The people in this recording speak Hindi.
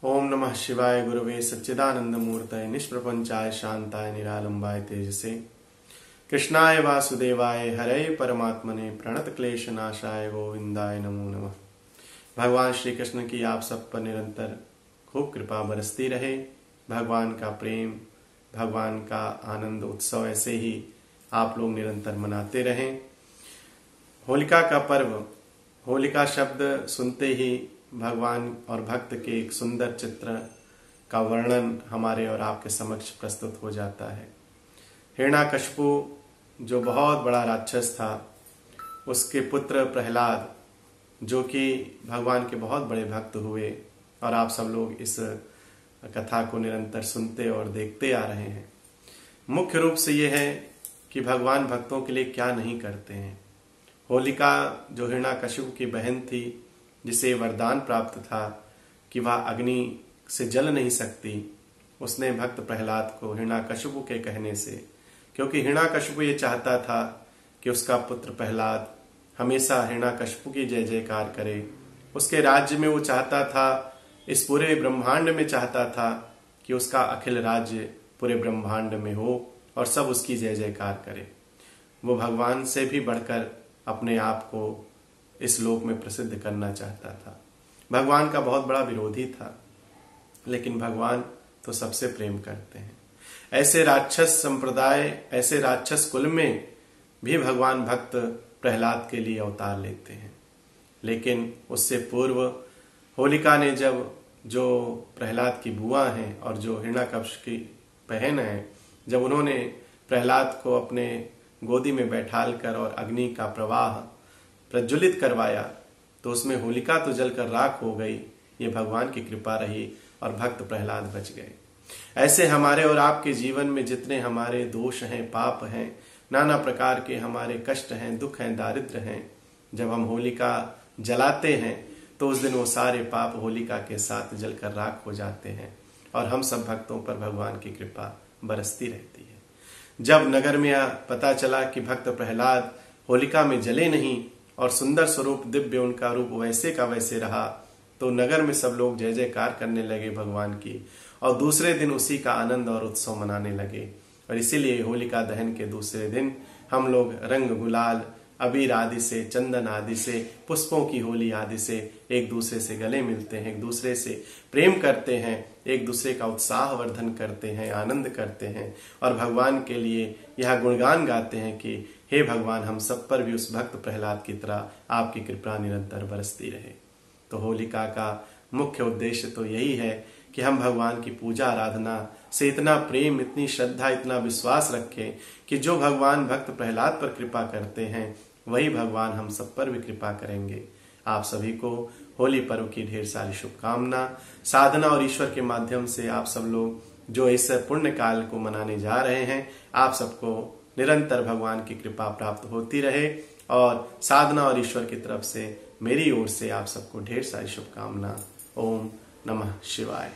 ओम नमः शिवाय गुरुवे सच्चिदानंद मूर्तये निष्प्रपंचाय शांताय निरालंबाय तेजसे कृष्णाय वासुदेवाय हरे परमात्मने प्रणत क्लेश नाशाय गोविंदाय नमो नमः। भगवान श्री कृष्ण की आप सब पर निरंतर खूब कृपा बरसती रहे। भगवान का प्रेम, भगवान का आनंद उत्सव ऐसे ही आप लोग निरंतर मनाते रहें। होलिका का पर्व, होलिका शब्द सुनते ही भगवान और भक्त के एक सुंदर चित्र का वर्णन हमारे और आपके समक्ष प्रस्तुत हो जाता है। हिरण्याकश्यपु जो बहुत बड़ा राक्षस था, उसके पुत्र प्रहलाद जो कि भगवान के बहुत बड़े भक्त हुए, और आप सब लोग इस कथा को निरंतर सुनते और देखते आ रहे हैं। मुख्य रूप से ये है कि भगवान भक्तों के लिए क्या नहीं करते हैं। होलिका जो हिरण्याकश्यपु की बहन थी, जिसे वरदान प्राप्त था कि वह अग्नि से जल नहीं सकती, उसने भक्त प्रहलाद को हिरण्याकश्यपु के कहने से, क्योंकि हिरण्याकश्यपु ये चाहता था कि उसका पुत्र प्रहलाद हमेशा हिरण्याकश्यपु की जय जयकार करे। उसके राज्य में वो चाहता था, इस पूरे ब्रह्मांड में चाहता था कि उसका अखिल राज्य पूरे ब्रह्मांड में हो और सब उसकी जय जयकार करे। वो भगवान से भी बढ़कर अपने आप को इस लोक में प्रसिद्ध करना चाहता था। भगवान का बहुत बड़ा विरोधी था, लेकिन भगवान तो सबसे प्रेम करते हैं। ऐसे राक्षस संप्रदाय, ऐसे राक्षस कुल में भी भगवान भक्त प्रहलाद के लिए अवतार लेते हैं। लेकिन उससे पूर्व होलिका ने जो प्रहलाद की बुआ हैं और जो हिरण्याकश्यप की बहन है, जब उन्होंने प्रहलाद को अपने गोदी में बैठाल कर और अग्नि का प्रवाह प्रज्वलित करवाया, तो उसमें होलिका तो जलकर राख हो गई। ये भगवान की कृपा रही और भक्त प्रहलाद बच गए। ऐसे हमारे और आपके जीवन में जितने हमारे दोष हैं, पाप हैं, नाना प्रकार के हमारे कष्ट हैं, दुख हैं, दारिद्र हैं, जब हम होलिका जलाते हैं तो उस दिन वो सारे पाप होलिका के साथ जलकर राख हो जाते हैं और हम सब भक्तों पर भगवान की कृपा बरसती रहती है। जब नगर में पता चला कि भक्त प्रहलाद होलिका में जले नहीं और सुंदर स्वरूप, दिव्य उनका रूप वैसे का वैसे रहा, तो नगर में सब लोग जय जयकार करने लगे भगवान की, और दूसरे दिन उसी का आनंद और उत्सव मनाने लगे। और इसीलिए होलिका दहन के दूसरे दिन हम लोग रंग गुलाल, अबीर आदि से, चंदन आदि से, पुष्पों की होली आदि से एक दूसरे से गले मिलते हैं, एक दूसरे से प्रेम करते हैं, एक दूसरे का उत्साह वर्धन करते हैं, आनंद करते हैं और भगवान के लिए यह गुणगान गाते हैं कि हे भगवान, हम सब पर भी उस भक्त प्रहलाद की तरह आपकी कृपा निरंतर बरसती रहे। तो होलिका का मुख्य उद्देश्य तो यही है कि हम भगवान की पूजा आराधना से इतना प्रेम, इतनी श्रद्धा, इतना विश्वास रखें कि जो भगवान भक्त प्रहलाद पर कृपा करते हैं, वही भगवान हम सब पर भी कृपा करेंगे। आप सभी को होली पर्व की ढेर सारी शुभकामना। साधना और ईश्वर के माध्यम से आप सब लोग जो इस पुण्य काल को मनाने जा रहे हैं, आप सबको निरंतर भगवान की कृपा प्राप्त होती रहे, और साधना और ईश्वर की तरफ से मेरी ओर से आप सबको ढेर सारी शुभकामना। ओम नमः शिवाय।